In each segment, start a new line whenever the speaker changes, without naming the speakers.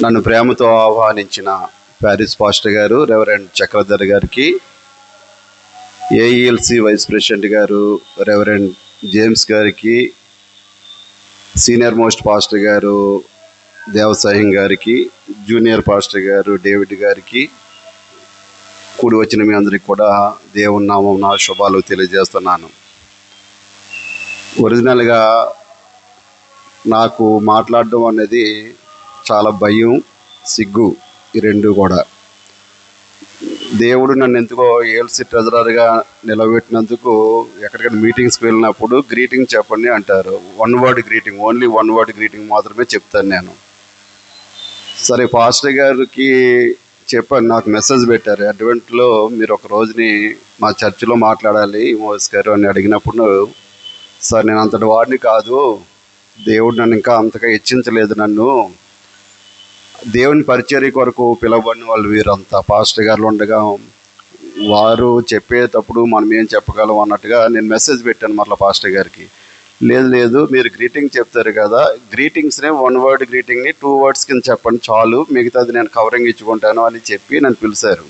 నన్ను ప్రేమతో ఆహ్వానించిన ప్యారిస్ పాస్టర్ గారు రెవరెండ్ చక్రధర్ గారికి, ఏఈఎల్సి వైస్ ప్రెసిడెంట్ గారు రెవరెండ్ జేమ్స్ గారికి, సీనియర్ మోస్ట్ పాస్టర్ గారు దేవసాయం గారికి, జూనియర్ పాస్టర్ గారు డేవిడ్ గారికి, కూడి వచ్చిన మీ అందరికి కూడా దేవుని నామం నా శుభాలు తెలియజేస్తున్నాను. ఒరిజినల్గా నాకు మాట్లాడడం అనేది చాలా భయం, సిగ్గు, ఈ రెండు కూడా. దేవుడు నన్ను ఎందుకో ఏఎల్సి ట్రెజరర్గా నిలబెట్టినందుకు ఎక్కడికైనా మీటింగ్స్కి వెళ్ళినప్పుడు గ్రీటింగ్ చెప్పండి అంటారు. One word greeting, only one word greeting మాత్రమే చెప్తాను నేను. సరే, పాస్టర్ గారికి చెప్పాను, నాకు మెసేజ్ పెట్టారు అడ్వెంట్లో మీరు ఒక రోజుని మా చర్చిలో మాట్లాడాలి మోస్ గారు అని అడిగినప్పుడు, సార్ నేను అంతటి వాడిని కాదు, దేవుడు నన్ను ఇంకా అంతగా హెచ్చించలేదు, నన్ను దేవుని పరిచర్య కొరకు పిలవబడిన వాళ్ళు వీరంతా పాస్టర్ గారు ఉండగా వారు చెప్పేటప్పుడు మనం ఏం చెప్పగలం అన్నట్టుగా నేను మెసేజ్ పెట్టాను మరలా పాస్టర్ గారికి. లేదు మీరు గ్రీటింగ్ చెప్తారు కదా, గ్రీటింగ్స్నే వన్ వర్డ్ గ్రీటింగ్ని 2 words కింద చెప్పండి చాలు, మిగతాది నేను కవరింగ్ ఇచ్చుకుంటాను అని చెప్పి నన్ను పిలిచారు.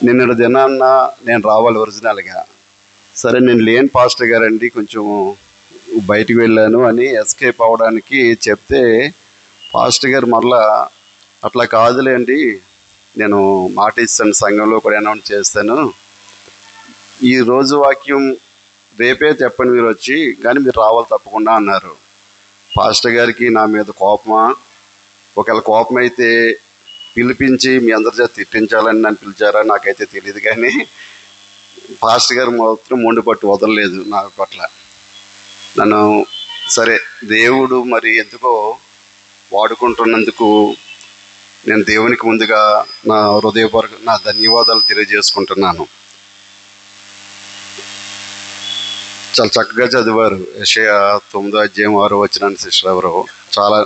నిన్న దినాన్న నేను రావాలి ఒరిజినల్గా. సరే, నేను లేని పాస్టర్ గారండి, కొంచెం బయటికి వెళ్ళాను అని ఎస్కేప్ అవ్వడానికి చెప్తే పాస్టర్ గారు మరలా అట్లా కాదులేండి, నేను మాట ఇస్తాను, సంఘంలో కూడా అనౌన్స్ చేస్తాను, ఈరోజు వాక్యం రేపే చెప్పండి మీరు వచ్చి, కానీ మీరు రావాలి తప్పకుండా అన్నారు. పాస్టర్ గారికి నా మీద కోపమా? ఒకవేళ కోపం అయితే పిలిపించి మీ అందరి చేత తిట్టించాలని నన్ను పిలిచారా నాకైతే తెలియదు, కానీ పాస్టర్ గారు మాత్రం మొండి పట్టు వదలలేదు నా పట్ల. నన్ను సరే దేవుడు మరి ఎందుకో వాడుకుంటున్నందుకు నేను దేవునికి ముందుగా నా హృదయపూర్వక నా ధన్యవాదాలు తెలియజేసుకుంటున్నాను. చాలా చక్కగా చదివారు యెషయా 9:6 సిస్టర్ ఎవరు, చాలా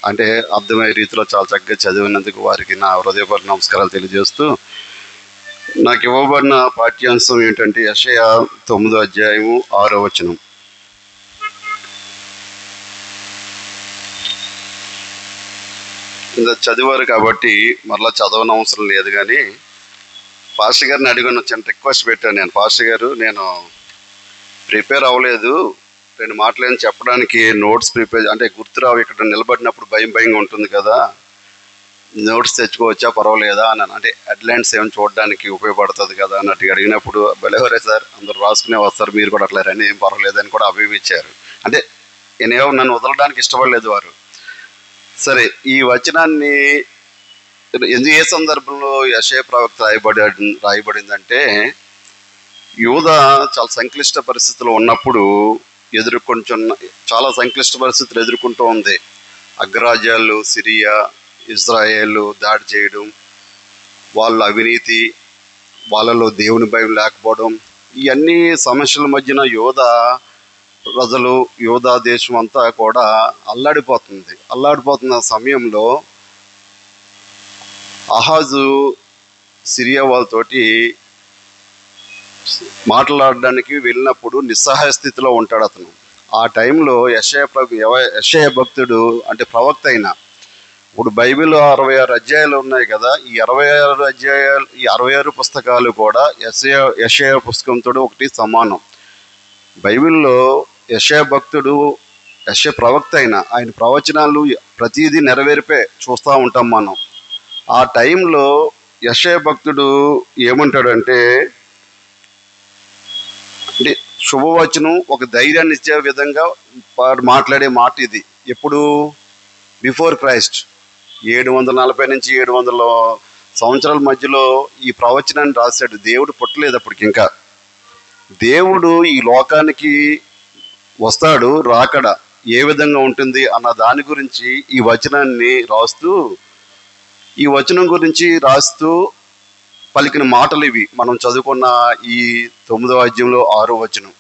అంటే అర్థమయ్యే రీతిలో చాలా చక్కగా చదివినందుకు వారికి నా హృదయపూర్వక నమస్కారాలు తెలియజేస్తూ, నాకు ఇవ్వబడిన పాఠ్యాంశం ఏంటంటే యెషయా 9:6 కింద చదివారు కాబట్టి మరలా చదవనవసరం లేదు. కానీ పాస్టర్ గారిని అడిగిన చిన్న రిక్వెస్ట్ పెట్టాను నేను, పాస్టర్ గారు నేను ప్రిపేర్ అవ్వలేదు, 2 మాటలు చెప్పడానికి నోట్స్ ప్రిపేర్ అంటే గుర్తురావు, ఇక్కడ నిలబడినప్పుడు భయంగా ఉంటుంది కదా, నోట్స్ తెచ్చుకోవచ్చా పర్వాలేదా అన్నాను. అంటే హెడ్లైన్స్ ఏమైనా చూడడానికి ఉపయోగపడుతుంది కదా అన్నట్టుగా అడిగినప్పుడు, బెలవరే సార్ అందరూ రాసుకునే వస్తారు, మీరు కూడా అట్లా రండి, ఏం పర్వాలేదని కూడా అభివిచ్చారు. అంటే నేనేమో నన్ను వదలడానికి ఇష్టపడలేదు వారు. సరే, ఈ వచనాన్ని ఏ సందర్భంలో యెషయా ప్రవక్త రాయబడిందంటే, యూదా చాలా సంక్లిష్ట పరిస్థితులు ఉన్నప్పుడు చాలా సంక్లిష్ట పరిస్థితులు ఎదుర్కొంటూ ఉంది. అగ్రరాజ్యాలు సిరియా, ఇజ్రాయేల్ దాడి చేయడం, వాళ్ళ అవినీతి, వాళ్ళలో దేవుని భయం లేకపోవడం, ఇవన్నీ సమస్యల మధ్యన యూదా దేశం అంతా కూడా అల్లాడిపోతున్న సమయంలో అహాజు సిరియా వాళ్ళతోటి మాట్లాడడానికి వెళ్ళినప్పుడు నిస్సహాయ స్థితిలో ఉంటాడు అతను. ఆ టైంలో యెషయా భక్తుడు అంటే ప్రవక్త అయిన, ఇప్పుడు బైబిల్లో 66 అధ్యాయాలు ఉన్నాయి కదా, ఈ 66 పుస్తకాలు కూడా యెషయా పుస్తకంతో ఒకటి సమానం. బైబిల్లో యెషయా ప్రవక్త అయిన ఆయన ప్రవచనాలు ప్రతిదీ నెరవేరిపే చూస్తూ ఉంటాం మనం. ఆ టైంలో యెషయా భక్తుడు ఏమంటాడంటే, అంటే శుభవచనం ఒక ధైర్యాన్ని ఇచ్చే విధంగా మాట్లాడే మాట ఇది. ఎప్పుడు? బిఫోర్ క్రైస్ట్ 740 నుంచి 700 సంవత్సరాల మధ్యలో ఈ ప్రవచనాన్ని రాశాడు. దేవుడు పుట్టలేదు అప్పటికి ఇంకా. దేవుడు ఈ లోకానికి వస్తాడు, రాకడ ఏ విధంగా ఉంటుంది అన్న దాని గురించి ఈ వచనం గురించి రాస్తూ పలికిన మాటలు ఇవి. మనం చదువుకున్న ఈ 9వ అధ్యాయంలో 6వ వచనం.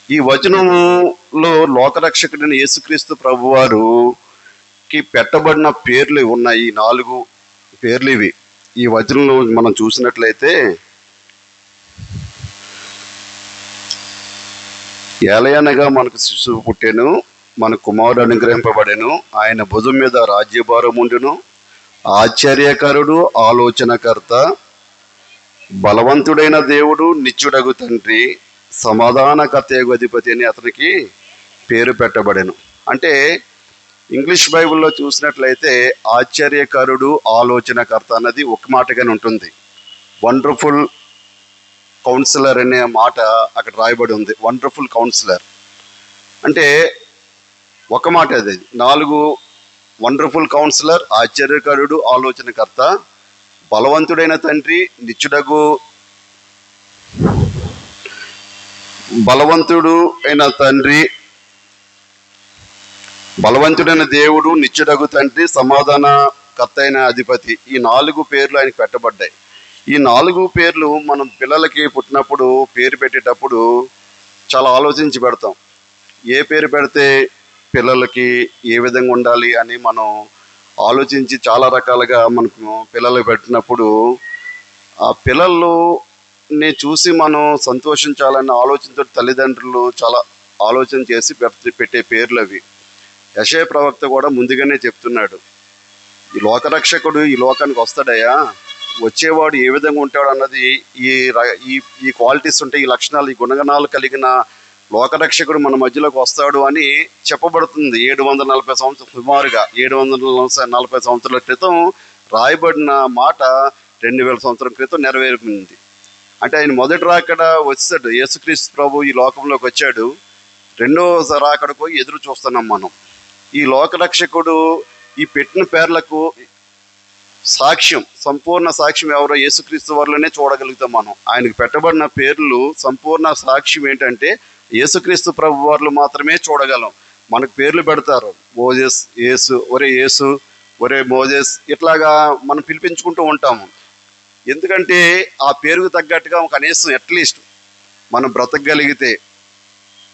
ఈ వచనంలో లోకరక్షకుడైన యేసుక్రీస్తు ప్రభువారికి పెట్టబడిన పేర్లు ఉన్నాయి, 4 పేర్లు ఇవి. ఈ వచనంలో మనం చూసినట్లయితే, ఏలయనగా మనకు శిశువు పుట్టెను, మన కుమారుడు అనుగ్రహింపబడెను. ఆయన భుజం మీద రాజ్యభారం ఉండును. ఆశ్చర్యకరుడు, ఆలోచనకర్త, బలవంతుడైన దేవుడు, నిత్యుడగు తండ్రి, సమాధానకర్తయగు అధిపతి అని అతనికి పేరు పెట్టబడెను. అంటే ఇంగ్లీష్ బైబిల్లో చూసినట్లయితే ఆశ్చర్యకరుడు, ఆలోచనకర్త అన్నది ఒక మాటగానే ఉంటుంది. వండర్ఫుల్ కౌన్సిలర్ అనే మాట అక్కడ రాయబడి ఉంది. వండర్ఫుల్ కౌన్సిలర్ అంటే ఒక మాట అది. 4 వండర్ఫుల్ కౌన్సిలర్, ఆశ్చర్యకరుడు, ఆలోచనకర్త, బలవంతుడైన తండ్రి, బలవంతుడైన దేవుడు, నిత్యుడగు తండ్రి, సమాధానకర్త అయిన అధిపతి. ఈ 4 పేర్లు ఆయనకు పెట్టబడ్డాయి. ఈ 4 పేర్లు మనం పిల్లలకి పుట్టినప్పుడు పేరు పెట్టేటప్పుడు చాలా ఆలోచించి పెడతాం. ఏ పేరు పెడితే పిల్లలకి ఏ విధంగా ఉండాలి అని మనం ఆలోచించి చాలా రకాలుగా మనకు పిల్లలకు పెట్టినప్పుడు ఆ పిల్లల్ని చూసి మనం సంతోషించాలన్న ఆలోచనతో తల్లిదండ్రులు చాలా ఆలోచన చేసి పెట్టే పేర్లు అవి. యెషయా ప్రవక్త కూడా ముందుగానే చెప్తున్నాడు, ఈ లోకరక్షకుడు ఈ లోకానికి వస్తాడయ్యా, వచ్చేవాడు ఏ విధంగా ఉంటాడు అన్నది ఈ క్వాలిటీస్ ఉంటాయి, ఈ లక్షణాలు, ఈ గుణగణాలు కలిగిన లోకరక్షకుడు మన మధ్యలోకి వస్తాడు అని చెప్పబడుతుంది. 740 సంవత్సరం, సుమారుగా 740 సంవత్సరాల క్రితం రాయబడిన మాట 2000 సంవత్సరం క్రితం నెరవేరింది. అంటే ఆయన మొదటి రాకడ వచ్చాడు, యేసుక్రీస్తు ప్రభు ఈ లోకంలోకి వచ్చాడు. రెండో రాకడకు ఎదురు చూస్తున్నాం మనం. ఈ లోకరక్షకుడు ఈ పెట్టిన పేర్లకు సాక్ష్యం, సంపూర్ణ సాక్ష్యం ఎవరో యేసుక్రీస్తు వారిలోనే చూడగలుగుతాం మనం. ఆయనకు పెట్టబడిన పేర్లు సంపూర్ణ సాక్ష్యం ఏంటంటే యేసుక్రీస్తు ప్రభు వారిలో మాత్రమే చూడగలం. మనకు పేర్లు పెడతారు, మోజెస్, యేసు, ఒరే యేసు, ఒరే మోజెస్, ఇట్లాగా మనం పిలిపించుకుంటూ ఉంటాము. ఎందుకంటే ఆ పేరుకు తగ్గట్టుగా కనీసం అట్లీస్ట్ మనం బ్రతకగలిగితే,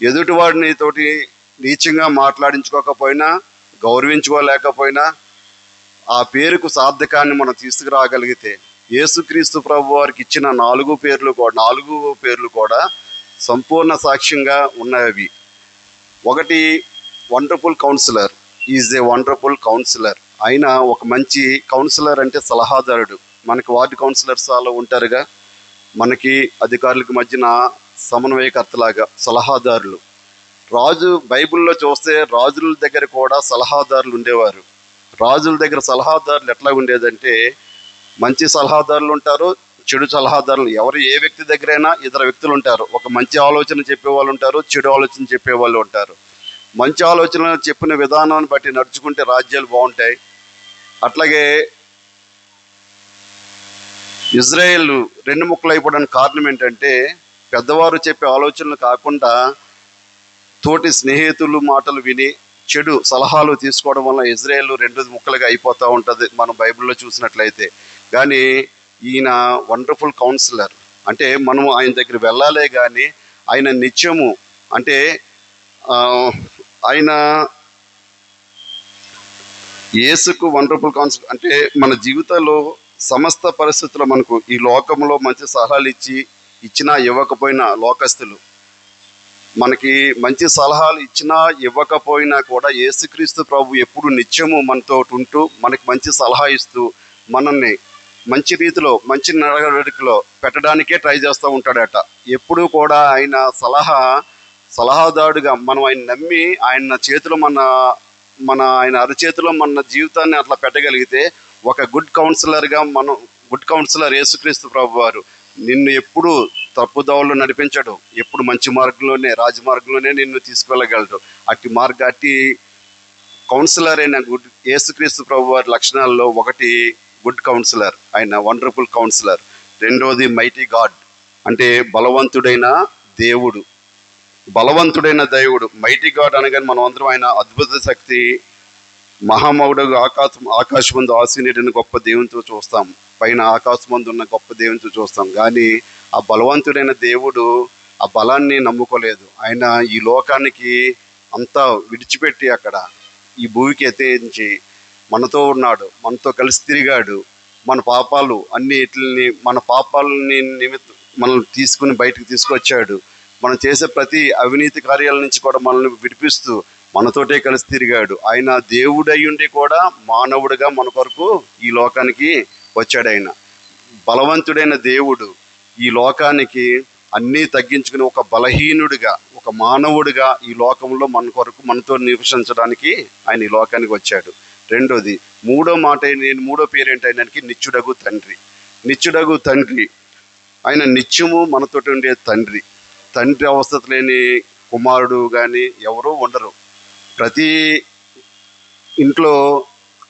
ఎదుటివాడిని తోటి నీచంగా మాట్లాడించుకోకపోయినా, గౌరవించుకోలేకపోయినా, ఆ పేరుకు సార్థకాన్ని మనం తీసుకురాగలిగితే, యేసుక్రీస్తు ప్రభు వారికి ఇచ్చిన 4 పేర్లు కూడా సంపూర్ణ సాక్ష్యంగా ఉన్నవి. ఒకటి, wonderful councillor. Is a wonderful councillor. ఆయన ఒక మంచి కౌన్సిలర్ అంటే సలహాదారుడు. మనకి వార్డు కౌన్సిలర్స్ అలా ఉంటారుగా, మనకి అధికారులకు మధ్యన సమన్వయకర్తలాగా సలహాదారులు. బైబిల్లో చూస్తే రాజుల దగ్గర కూడా సలహాదారులు ఉండేవారు. రాజుల దగ్గర సలహాదారులు ఎట్లా ఉండేదంటే, మంచి సలహాదారులు ఉంటారు, చెడు సలహాదారులు. ఏ వ్యక్తి దగ్గరైనా ఇద్దరు వ్యక్తులు ఉంటారు. ఒక మంచి ఆలోచన చెప్పేవాళ్ళు ఉంటారు, చెడు ఆలోచన చెప్పేవాళ్ళు ఉంటారు. మంచి ఆలోచన చెప్పిన విధానాన్ని బట్టి నడుచుకుంటే రాజ్యాలు బాగుంటాయి. అట్లాగే ఇజ్రాయేల్ 2 ముక్కలు అయిపోవడానికి కారణం ఏంటంటే, పెద్దవారు చెప్పే ఆలోచనలు కాకుండా తోటి స్నేహితులు మాటలు విని చెడు సలహాలు తీసుకోవడం వల్ల ఇజ్రాయేల్ 2 ముక్కలుగా అయిపోతూ ఉంటుంది మనం బైబిల్లో చూసినట్లయితే. కానీ ఈయన వండర్ఫుల్ కౌన్సిలర్ అంటే మనము ఆయన దగ్గర వెళ్ళాలే కానీ ఆయన నిత్యము అంటే ఆయన యేసుకు వండర్ఫుల్ కౌన్సిలర్ అంటే మన జీవితంలో సమస్త పరిస్థితుల్లో మనకు ఈ లోకంలో మంచి సలహాలు ఇచ్చినా ఇవ్వకపోయినా, లోకస్తులు మనకి మంచి సలహాలు ఇచ్చినా ఇవ్వకపోయినా కూడా యేసుక్రీస్తు ప్రభు ఎప్పుడు నిత్యము మనతో ఉంటూ మనకి మంచి సలహా ఇస్తూ మనల్ని మంచి రీతిలో, మంచి నడవడికలో పెట్టడానికే ట్రై చేస్తూ ఉంటాడట. ఎప్పుడు కూడా ఆయన సలహాదారుడుగా మనం ఆయన నమ్మి ఆయన చేతిలో ఆయన అరచేతిలో మన జీవితాన్ని అట్లా పెట్టగలిగితే ఒక గుడ్ కౌన్సిలర్ యేసుక్రీస్తు ప్రభు వారు నిన్ను ఎప్పుడు తప్పుదోవలో నడిపించడు, ఎప్పుడు మంచి మార్గంలోనే, రాజమార్గంలోనే నిన్ను తీసుకెళ్ళగలడు. అట్టి కౌన్సిలర్ అయిన యేసుక్రీస్తు ప్రభు వారి లక్షణాల్లో ఒకటి గుడ్ కౌన్సిలర్, ఆయన వండర్ఫుల్ కౌన్సిలర్. రెండోది మైటీ గాడ్ అంటే బలవంతుడైన దేవుడు. మైటీ గాడ్ అనగానే మనం అందరం ఆయన అద్భుత శక్తి, మహామౌడు, ఆకాశమందు ఆసీనుడైన గొప్ప దేవునితో చూస్తాం, పైన ఆకాశమందు ఉన్న గొప్ప దేవునితో చూస్తాం. కానీ ఆ బలవంతుడైన దేవుడు ఆ బలాన్ని నమ్ముకోలేదు. ఆయన ఈ లోకానికి అంతా విడిచిపెట్టి అక్కడ ఈ భూమికి ఎత్తించి మనతో ఉన్నాడు, మనతో కలిసి తిరిగాడు. మన పాపాలని మనల్ని తీసుకుని బయటకు తీసుకొచ్చాడు. మనం చేసే ప్రతి అవినీతి కార్యాల నుంచి కూడా మనల్ని విడిపిస్తూ మనతోటే కలిసి తిరిగాడు. ఆయన దేవుడయ్యుండి కూడా మానవుడిగా మన కొరకు ఈ లోకానికి వచ్చాడు. ఆయన బలవంతుడైన దేవుడు ఈ లోకానికి అన్నీ తగ్గించుకుని ఒక బలహీనుడిగా, ఒక మానవుడిగా ఈ లోకంలో మన కొరకు మనతో నివసించడానికి ఆయన ఈ లోకానికి వచ్చాడు. రెండోది, మూడో పేరు ఏంటంటే నిత్యుడగు తండ్రి. నిత్యుడగు తండ్రి, ఆయన నిత్యము మనతోటి ఉండే తండ్రి. తండ్రి అవస్థత లేని కుమారుడు కానీ ఎవరూ ఉండరు. ప్రతి ఇంట్లో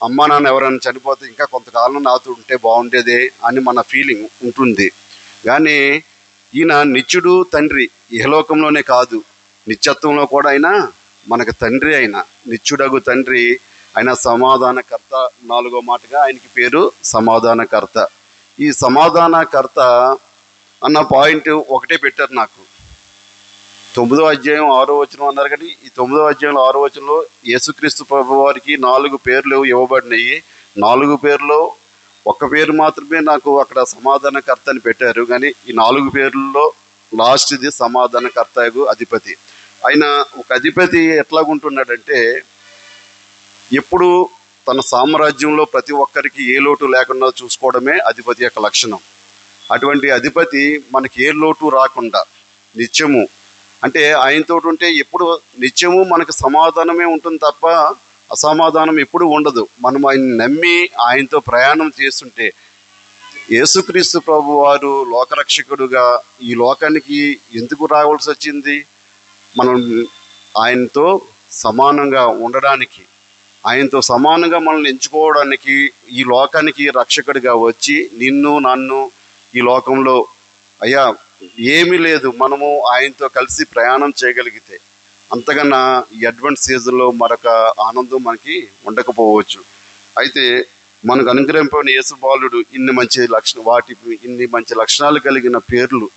అమ్మా నాన్న ఎవరైనా చనిపోతే ఇంకా కొంతకాలం నాతో ఉంటే బాగుండేదే అని మన ఫీలింగ్ ఉంటుంది. కానీ ఈయన నిత్యుడు తండ్రి, ఇహలోకంలోనే కాదు నిత్యత్వంలో కూడా ఆయన మనకు తండ్రి. అయిన నిత్యుడగు తండ్రి, ఆయన సమాధానకర్త. 4వ మాటగా ఆయనకి పేరు సమాధానకర్త. ఈ సమాధానకర్త అన్న పాయింట్ ఒకటే పెట్టారు నాకు. 9వ అధ్యాయం 6వ వచనం అన్నారు. కానీ ఈ 9వ అధ్యాయంలో 6వ వచనంలో యేసుక్రీస్తు ప్రభు వారికి 4 పేర్లు ఇవ్వబడినాయి. 4 పేర్లో ఒక్క పేరు మాత్రమే నాకు అక్కడ సమాధానకర్త అని పెట్టారు. కానీ ఈ 4 పేర్లలో లాస్ట్ది సమాధానకర్తకు అధిపతి. ఆయన ఒక అధిపతి ఎట్లాగుంటున్నాడంటే, ఎప్పుడు తన సామ్రాజ్యంలో ప్రతి ఒక్కరికి ఏ లోటు లేకుండా చూసుకోవడమే అధిపతి యొక్క లక్షణం. అటువంటి అధిపతి మనకి ఏ లోటు రాకుండా నిత్యము, అంటే ఆయనతో ఉంటే ఎప్పుడు నిత్యము మనకు సమాధానమే ఉంటుంది తప్ప అసమాధానం ఎప్పుడు ఉండదు. మనం ఆయన నమ్మి ఆయనతో ప్రయాణం చేస్తుంటే, యేసుక్రీస్తు ప్రభు వారు లోకరక్షకుడుగా ఈ లోకానికి ఎందుకు రావాల్సి వచ్చింది? మనం ఆయనతో సమానంగా ఉండడానికి, ఆయనతో సమానంగా మనల్ని ఎంచుకోవడానికి ఈ లోకానికి రక్షకుడిగా వచ్చి నిన్ను నన్ను ఈ లోకంలో అయ్యా ఏమీ లేదు మనము ఆయనతో కలిసి ప్రయాణం చేయగలిగితే, అంతకన్నా ఈ అడ్వాన్స్ సీజన్లో మరొక ఆనందం మనకి ఉండకపోవచ్చు. అయితే మనకు అనుగ్రహింపబడిన యేసు బాలుడు ఇన్ని మంచి లక్షణాలు కలిగిన పేర్లు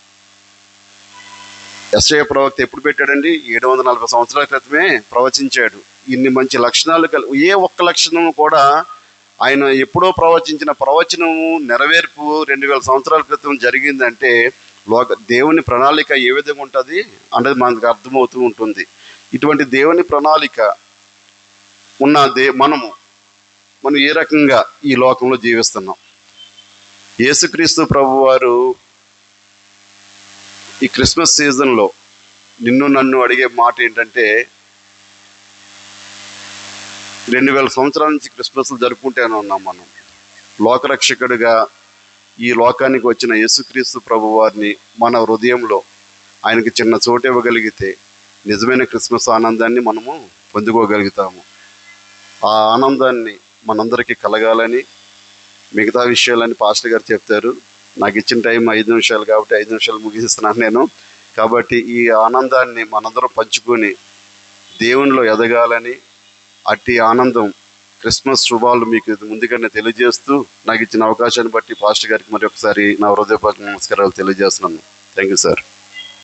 యెషయా ప్రవక్త ఎప్పుడు పెట్టాడండి? 740 సంవత్సరాల క్రితమే ప్రవచించాడు. ఇన్ని మంచి లక్షణాలు ఏ ఒక్క లక్షణం కూడా ఆయన ఎప్పుడో ప్రవచించిన ప్రవచనము నెరవేర్పు 2000 సంవత్సరాల క్రితం జరిగిందంటే దేవుని ప్రణాళిక ఏ విధంగా ఉంటుంది అనేది మనకు అర్థమవుతూ ఉంటుంది. ఇటువంటి దేవుని ప్రణాళిక ఉన్న మనం ఏ రకంగా ఈ లోకంలో జీవిస్తున్నాం? యేసుక్రీస్తు ప్రభు వారు ఈ క్రిస్మస్ సీజన్లో నిన్ను నన్ను అడిగే మాట ఏంటంటే, 2000 సంవత్సరాల నుంచి క్రిస్మస్లు జరుపుకుంటూనే ఉన్నాం మనం. లోకరక్షకుడిగా ఈ లోకానికి వచ్చిన యేసుక్రీస్తు ప్రభు వారిని మన హృదయంలో ఆయనకి చిన్న చోటు ఇవ్వగలిగితే నిజమైన క్రిస్మస్ ఆనందాన్ని మనము పొందుకోగలుగుతాము. ఆ ఆనందాన్ని మనందరికీ కలగాలని మిగతా విషయాలని పాస్టర్ గారు చెప్తారు. నాకు ఇచ్చిన టైం 5 నిమిషాలు కాబట్టి 5 నిమిషాలు ముగిస్తున్నాను నేను. కాబట్టి ఈ ఆనందాన్ని మనందరం పంచుకొని దేవునిలో ఎదగాలని, అట్టి ఆనందం క్రిస్మస్ శుభాలు మీకు ముందుగానే తెలియజేస్తూ నాకు ఇచ్చిన అవకాశాన్ని బట్టి పాస్టర్ గారికి మరి ఒకసారి నా హృదయపూర్వక నమస్కారాలు తెలియజేస్తున్నాను. Thank you sir.